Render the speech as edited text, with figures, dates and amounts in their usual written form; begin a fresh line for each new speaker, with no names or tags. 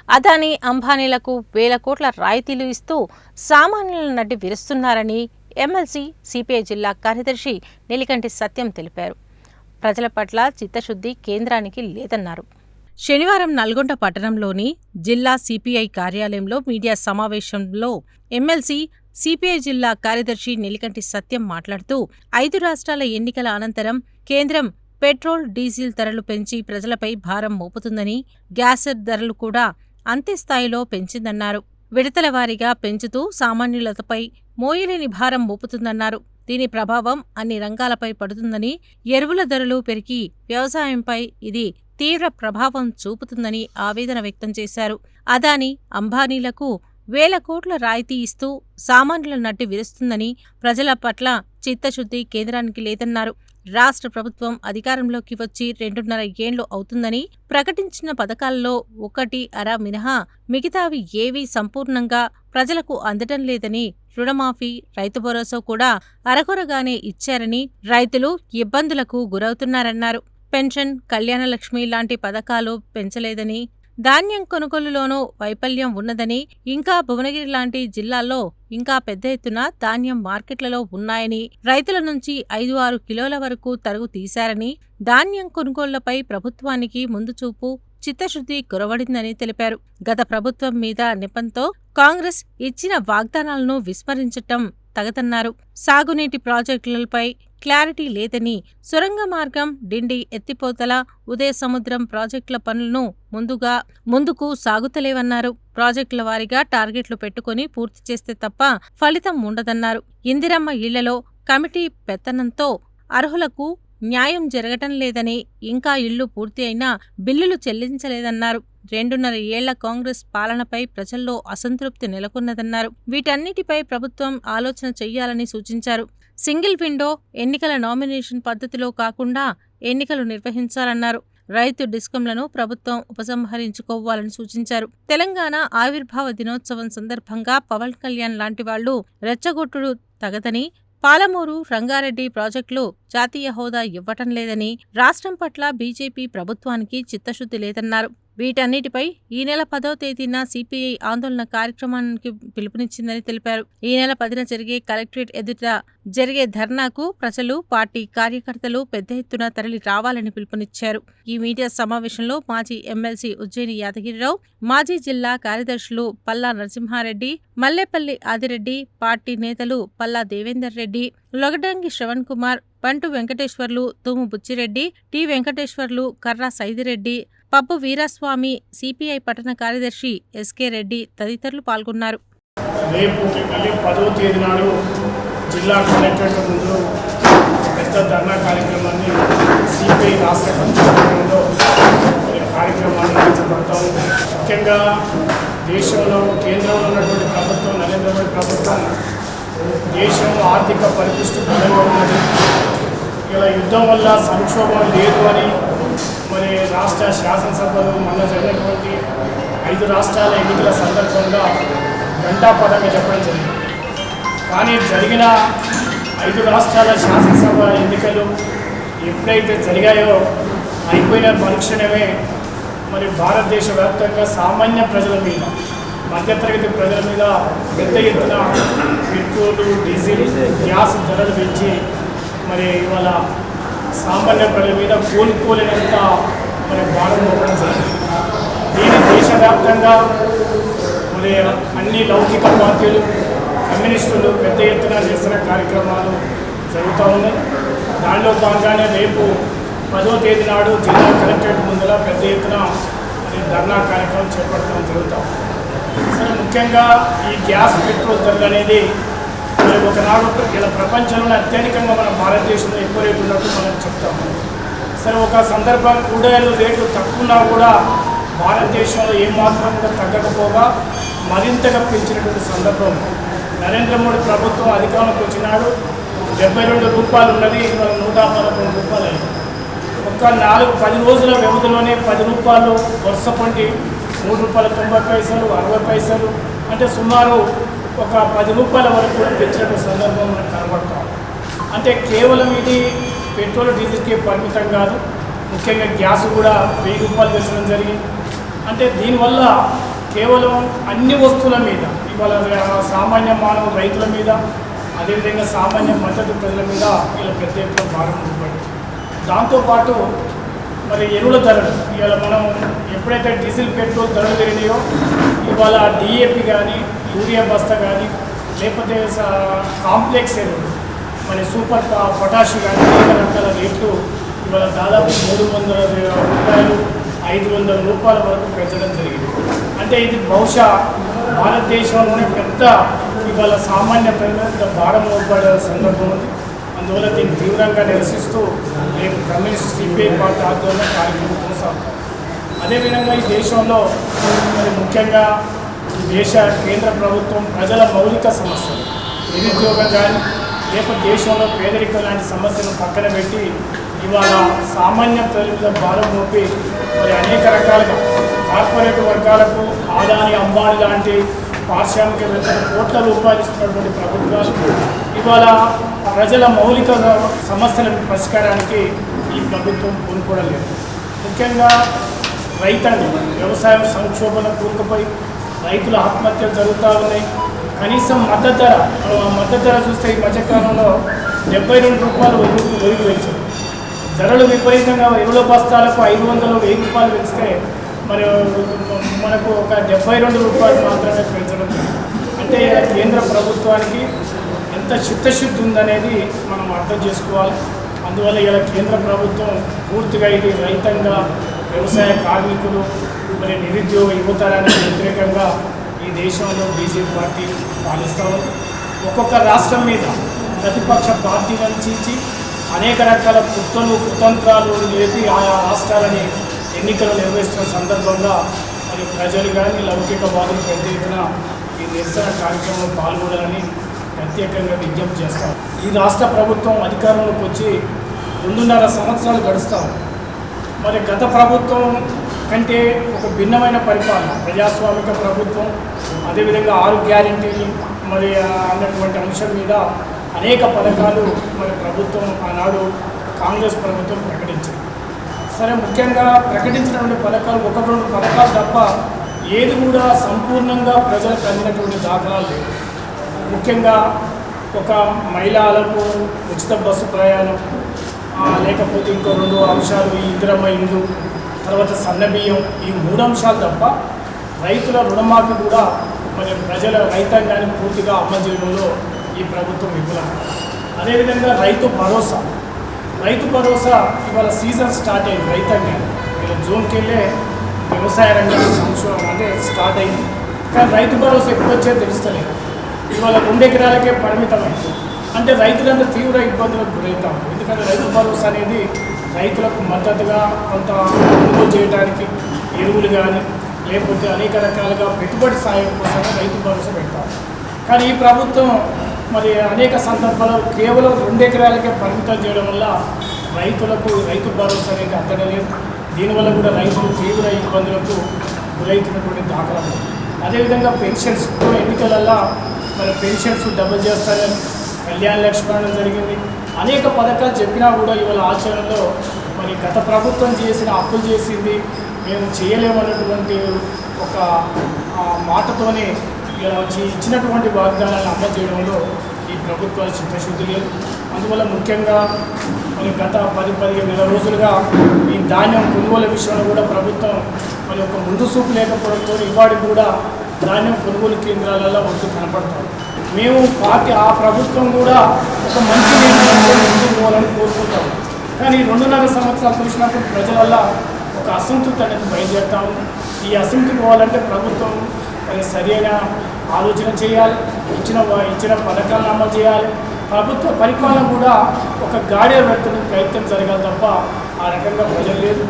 అదానీ అంబానీలకు వేల కోట్ల రాయితీలు ఇస్తూ సామాన్యుల నడ్డి విరుస్తున్నారని ఎమ్మెల్సీ సిపిఐ జిల్లా కార్యదర్శి నెలికంటి సత్యం తెలిపారు. ప్రజల పట్ల చిత్తశుద్ధి కేంద్రానికి లేదన్నారు. శనివారం నల్గొండ పట్టణంలోని జిల్లా సిపిఐ కార్యాలయంలో మీడియా సమావేశంలో ఎమ్మెల్సీ సిపిఐ జిల్లా కార్యదర్శి నెలికంటి సత్యం మాట్లాడుతూ 5 రాష్ట్రాల ఎన్నికల అనంతరం కేంద్రం పెట్రోల్, డీజిల్ ధరలు పెంచి ప్రజలపై భారం మోపుతుందని, గ్యాస్ ధరలు కూడా అంతే స్థాయిలో పెంచిందన్నారు. విడతల వారీగా పెంచుతూ సామాన్యులపై మోయలేని భారం మోపుతుందన్నారు. దీని ప్రభావం అన్ని రంగాలపై పడుతుందని, ఎరువుల ధరలు పెరిగి వ్యవసాయంపై ఇది తీవ్ర ప్రభావం చూపుతుందని ఆవేదన వ్యక్తం చేశారు. అదానీ అంబానీలకు వేల కోట్ల రాయితీ ఇస్తూ సామాన్యుల నడ్డి విరుస్తుందని, ప్రజల పట్ల చిత్తశుద్ధి కేంద్రానికి లేదన్నారు. రాష్ట్ర ప్రభుత్వం అధికారంలోకి వచ్చి 2.5 ఏళ్లు అవుతుందని, ప్రకటించిన పథకాల్లో 1/2 మినహా మిగతావి ఏవీ సంపూర్ణంగా ప్రజలకు అందటం లేదని, రుణమాఫీ, రైతు భరోసా కూడా అరకొరగానే ఇచ్చారని, రైతులు ఇబ్బందులకు గురవుతున్నారన్నారు. పెన్షన్, కళ్యాణలక్ష్మి లాంటి పథకాలు పెంచలేదని, ధాన్యం కొనుగోలులోనూ వైఫల్యం ఉన్నదని, ఇంకా భువనగిరి లాంటి జిల్లాల్లో ఇంకా పెద్ద ఎత్తున ధాన్యం మార్కెట్లలో ఉన్నాయని, రైతుల నుంచి 5-6 కిలోల వరకు తరుగు తీశారని, ధాన్యం కొనుగోళ్లపై ప్రభుత్వానికి ముందు చూపు, చిత్తశుద్ధి కొరవడిందని తెలిపారు. గత ప్రభుత్వం మీద నెపంతో కాంగ్రెస్ ఇచ్చిన వాగ్దానాలను విస్మరించటం తగదన్నారు. సాగునీటి ప్రాజెక్టులపై క్లారిటీ లేదని, సొరంగ మార్గం, డిండి ఎత్తిపోతల, ఉదయ సముద్రం ప్రాజెక్టుల పనులను ముందుకు సాగుతలేవన్నారు. ప్రాజెక్టుల వారీగా టార్గెట్లు పెట్టుకుని పూర్తి చేస్తే తప్ప ఫలితం ఉండదన్నారు. ఇందిరమ్మ ఇళ్లలో కమిటీ పెత్తనంతో అర్హులకు న్యాయం జరగటం లేదని, ఇంకా ఇళ్లు పూర్తి అయినా బిల్లులు చెల్లించలేదన్నారు. 2.5 ఏళ్ల కాంగ్రెస్ పాలనపై ప్రజల్లో అసంతృప్తి నెలకొన్నదన్నారు. వీటన్నిటిపై ప్రభుత్వం ఆలోచన చెయ్యాలని సూచించారు. సింగిల్ విండో ఎన్నికల నామినేషన్ పద్ధతిలో కాకుండా ఎన్నికలు నిర్వహించాలన్నారు. రైతు డిస్కంలను ప్రభుత్వం ఉపసంహరించుకోవాలని సూచించారు. తెలంగాణ ఆవిర్భావ దినోత్సవం సందర్భంగా పవన్ కళ్యాణ్ లాంటి వాళ్లు రెచ్చగొట్టుడు తగదని, పాలమూరు, రంగారెడ్డి ప్రాజెక్టులు జాతీయ హోదా ఇవ్వటం లేదని, రాష్ట్రం పట్ల బీజేపీ ప్రభుత్వానికి చిత్తశుద్ధి లేదన్నారు. వీటన్నిటిపై ఈ నెల 10వ తేదీన సిపిఐ ఆందోళన కార్యక్రమానికి పిలుపునిచ్చిందని తెలిపారు. ఈ నెల 10న జరిగే కలెక్టరేట్ ఎదుట జరిగే ధర్నాకు ప్రజలు, పార్టీ కార్యకర్తలు పెద్ద ఎత్తున తరలి రావాలని పిలుపునిచ్చారు. ఈ మీడియా సమావేశంలో మాజీ ఎమ్మెల్సీ ఉజ్జయిని యాదగిరిరావు, మాజీ జిల్లా కార్యదర్శులు పల్లా నరసింహారెడ్డి, మల్లేపల్లి ఆదిరెడ్డి, పార్టీ నేతలు పల్లా దేవేందర్ రెడ్డి, లొగడంగి శ్రవణ్ కుమార్, బంటు వెంకటేశ్వర్లు, తూము బుచ్చిరెడ్డి, టి వెంకటేశ్వర్లు, కర్రా సైదిరెడ్డి, పప్పు వీరస్వామి, సిపిఐ పట్టణ కార్యదర్శి ఎస్కే రెడ్డి తదితరులు పాల్గొన్నారు.
రేపు 10వ తేదీ నాడు జిల్లా కలెక్టరేట్ ముందు పెద్ద ధర్నా కార్యక్రమాన్ని సిపిఐ రాష్ట్ర కమిటీలో కార్యక్రమాన్ని నిర్వహించబడతాము. ముఖ్యంగా దేశంలో కేంద్రంలో ఉన్నటువంటి ప్రభుత్వం, నరేంద్ర మోడీ ప్రభుత్వం దేశం ఆర్థిక పరిపుష్టి బలంగా ఉన్నది. ఇలా యుద్ధం వల్ల సంక్షోభం లేదు అని మరి రాష్ట్ర శాసనసభలు మొన్న జరిగినటువంటి 5 రాష్ట్రాల ఎన్నికల సందర్భంగా ఘంటాపథంగా చెప్పడం జరిగింది. కానీ జరిగిన 5 రాష్ట్రాల శాసనసభ ఎన్నికలు ఎప్పుడైతే జరిగాయో అయిపోయిన పరీక్షణమే మరి భారతదేశ వ్యాప్తంగా సామాన్య ప్రజల మీద, మధ్యతరగతి ప్రజల మీద పెద్ద ఎత్తున పెట్రోలు, డీజిల్, గ్యాస్ ధరలు పెంచి మరి ఇవాళ సామాన్య ప్రజల మీద కోలుకోలేనంత మరి భారం మోపడం జరిగింది. దీని దేశవ్యాప్తంగా మరి అన్ని లౌకిక పార్టీలు, కమ్యూనిస్టులు పెద్ద ఎత్తున నిరసన కార్యక్రమాలు జరుగుతూ ఉన్నాయి. దానిలో భాగంగానే రేపు 10వ తేదీ నాడు జిల్లా కలెక్టరేట్ ముందర పెద్ద ఎత్తున మరి ధర్నా కార్యక్రమం చేపట్టడం జరుగుతాం. సరే, ముఖ్యంగా ఈ గ్యాస్, పెట్రోల్ ధరలు అనేది మరి ఒకనాడు ఇలా ప్రపంచంలో అత్యధికంగా మన భారతదేశంలో ఎక్కువ రేటు ఉన్నట్టు మనం చెప్తాం. సరే, ఒక సందర్భం కూరగాయలు రేట్లు తక్కువన్నా కూడా భారతదేశంలో ఏమాత్రం కూడా తగ్గకపోగా మరింతగా పెంచినటువంటి సందర్భం. నరేంద్ర మోడీ ప్రభుత్వం అధికారంలోకి వచ్చినాడు 72 రూపాయలు ఉన్నది, ఇవాళ 111 రూపాయలు అయింది. ఒక 4-10 రోజుల వ్యవధిలోనే 10 రూపాయలు వరుస పండి 3 రూపాయల 90 పైసలు, 60 పైసలు, అంటే సుమారు ఒక 10 రూపాయల వరకు కూడా పెంచినటువంటి సందర్భం మనకు కనబడతాం. అంటే కేవలం ఇది పెట్రోల్, డీజిల్కి పరిమితం కాదు, ముఖ్యంగా గ్యాస్ కూడా 1000 రూపాయలు పెంచడం జరిగింది. అంటే దీనివల్ల కేవలం అన్ని వస్తువుల మీద ఇవాళ సామాన్య మానవ రైతుల మీద అదేవిధంగా సామాన్య మద్దతు ప్రజల మీద ఇలా పెద్ద ఎత్తున భారం పడింది. దాంతోపాటు మరి ఎరువుల ధరలు ఇవాళ మనం ఎప్పుడైతే డీజిల్ పెట్రోల్ ధరలు పెరిగినాయో ఇవాళ డిఏపి కానీ యూరియా బస్తా కానీ లేకపోతే కాంప్లెక్స్ ఎరువులు మరి సూపర్ పొటాష్ కానీ అనేక రకాల రేట్లు ఇవాళ దాదాపు 300 రూపాయలు 500 రూపాయల వరకు పెంచడం జరిగింది. అంటే ఇది బహుశా భారతదేశంలోనే పెద్ద ఇవాళ సామాన్య ప్రజల భారం మోపడే సందర్భం ఉంది. అందువల్ల దీన్ని తీవ్రంగా నిరసిస్తూ రేపు కమ్యూనిస్ట్ సిపిఐ పార్టీ ఆధ్వర్యంలో కార్యక్రమం కొనసాగుతాం. అదేవిధంగా ఈ దేశంలో మరి ముఖ్యంగా దేశ కేంద్ర ప్రభుత్వం ప్రజల మౌలిక సమస్యలు నిరుద్యోగం కానీ లేకపోతే దేశంలో పేదరికం లాంటి సమస్యలను పక్కన పెట్టి ఇవాళ సామాన్య ప్రజల భారం మోపి మరి అనేక రకాలుగా కార్పొరేట్ వర్గాలకు ఆదాని అంబానీ లాంటి పారిశ్రామికవేత్తలు కోట్ల రూపాయలు ఇస్తున్నటువంటి ప్రభుత్వాలు ఇవాళ ప్రజల మౌలిక సమస్యల పరిష్కారానికి ఈ ప్రభుత్వం పూనుకోవడం లేదు. ముఖ్యంగా రైతాంగం వ్యవసాయం సంక్షోభం కూరుకుపోయి రైతుల ఆత్మహత్యలు జరుగుతూ ఉన్నాయి. కనీసం మద్దతు ధర చూస్తే ఈ మధ్యకాలంలో 72 రూపాయలు ఒరిగి పెంచారు. ధరలు విపరీతంగా ఎరువుల బస్తాలకు 500 1000 రూపాయలు పెంచితే మరి మనకు ఒక 72 రూపాయలు మాత్రమే పెంచడం. అంటే కేంద్ర ప్రభుత్వానికి ఎంత చిత్తశుద్ధి ఉందనేది మనం అర్థం చేసుకోవాలి. అందువల్ల ఇలా కేంద్ర ప్రభుత్వం పూర్తిగా ఇది రైతాంగ వ్యవసాయ కార్మికులు మరి నిరుద్యోగ యువతరానికి వ్యతిరేకంగా ఈ దేశంలో బీజేపీ పార్టీ పాలిస్తూ ఉంది. ఒక్కొక్క రాష్ట్రం మీద ప్రతిపక్ష పార్టీలను చీల్చి అనేక రకాల కుతంత్రాలు లేపి ఆయా రాష్ట్రాలని ఎన్నికలు నిర్వహిస్తున్న సందర్భంగా మరి ప్రజలు కానీ లౌకికవాదులు పెద్ద ఎత్తున ఈ నిరసన కార్యక్రమంలో పాల్గొనాలని ప్రత్యేకంగా విజ్ఞప్తి చేస్తాం. ఈ రాష్ట్ర ప్రభుత్వం అధికారంలోకి వచ్చి 2.5 సంవత్సరాలు గడుస్తాం. మరి గత ప్రభుత్వం కంటే ఒక భిన్నమైన పరిపాలన ప్రజాస్వామిక ప్రభుత్వం అదేవిధంగా 6 గ్యారెంటీలు మరి అన్నటువంటి అంశం మీద అనేక పథకాలు మరి ప్రభుత్వం ఆనాడు కాంగ్రెస్ ప్రభుత్వం ప్రకటించింది. సరే ముఖ్యంగా ప్రకటించినటువంటి పథకాలు 1-2 పథకాలు తప్ప ఏది కూడా సంపూర్ణంగా ప్రజలకు అందినటువంటి దాఖలాలు లేవు. ముఖ్యంగా ఒక మహిళలకు ఉచిత బస్సు ప్రయాణం లేకపోతే ఇంకో 2 అంశాలు ఈ ఇందిరమ్మ ఇల్లు తర్వాత సన్నబియ్యం ఈ 3 అంశాలు తప్ప రైతుల రుణమాఫీ కూడా మరి ప్రజల రైతాంగాన్ని పూర్తిగా అమలు చేయడంలో ఈ ప్రభుత్వం విఫలం. అదేవిధంగా రైతు భరోసా ఇవాళ సీజన్ స్టార్ట్ అయింది. రైతాంగాన్ని ఇలా జూన్కి వెళ్ళే వ్యవసాయ రంగంలో సంక్షోభం అంటే స్టార్ట్ అయింది. కానీ రైతు భరోసా ఎప్పుడు వచ్చేది తెలుస్తలేదు. ఇవాళ 2 ఎకరాలకే పరిమితమైంది. అంటే రైతులంతా తీవ్ర ఇబ్బందులకు గురవుతారు. ఎందుకంటే రైతు భరోసా అనేది రైతులకు మద్దతుగా కొంత కొనుగోలు చేయడానికి ఎరువులు కానీ లేకపోతే అనేక రకాలుగా పెట్టుబడి సాయం కోసమే రైతు భరోసా పెడతారు. కానీ ఈ ప్రభుత్వం మరి అనేక సందర్భాల్లో కేవలం 2 ఎకరాలకే పరిమితం చేయడం వల్ల రైతులకు రైతు భరోసా అనేది అందడం లేదు. దీనివల్ల కూడా రైతులు తీవ్ర ఇబ్బందులకు గురవుతున్నటువంటి దాఖలాలు. అదేవిధంగా పెన్షన్స్ ఎన్నికలల్లో మరి పెన్షన్స్ డబుల్ చేస్తారని కళ్యాణ లక్ష్మి అనడం జరిగింది. అనేక పథకాలు చెప్పినా కూడా ఇవాళ ఆచరణలో మరి గత ప్రభుత్వం చేసిన అప్పులు చేసింది మేము చేయలేమన్నటువంటి ఒక మాటతోనే ఇలా వచ్చి ఇచ్చినటువంటి వాగ్దానాలను అమలు చేయడంలో ఈ ప్రభుత్వాలు చిత్తశుద్ధి లేదు. అందువల్ల ముఖ్యంగా మరి గత 10-15 నెలల రోజులుగా ఈ ధాన్యం కొనుగోలు విషయంలో కూడా ప్రభుత్వం మరి ఒక ముందు చూపు లేకపోవడంతో ఇవాడికి కూడా ధాన్యం కొనుగోలు కేంద్రాలలో వద్దు కనపడతారు. మేము పార్టీ ఆ ప్రభుత్వం కూడా ఒక మంచి నిర్ణయంతో ముందుకు పోవాలని కోరుకుంటాం. కానీ 2.5 సంవత్సరాలు చూసినప్పుడు ప్రజలల్లో ఒక అసంతృప్తి అనేది బయలుదేరుతా ఉంది. ఈ అసంతృప్తి పోవాలంటే ప్రభుత్వం మరి సరైన ఆలోచన చేయాలి, ఇచ్చిన పథకాలను అమలు చేయాలి. ప్రభుత్వ పరిపాలన కూడా ఒక గాడిలో పెడుతున్న ప్రయత్నం జరగాలి తప్ప ఆ రకంగా ప్రజలు లేదు.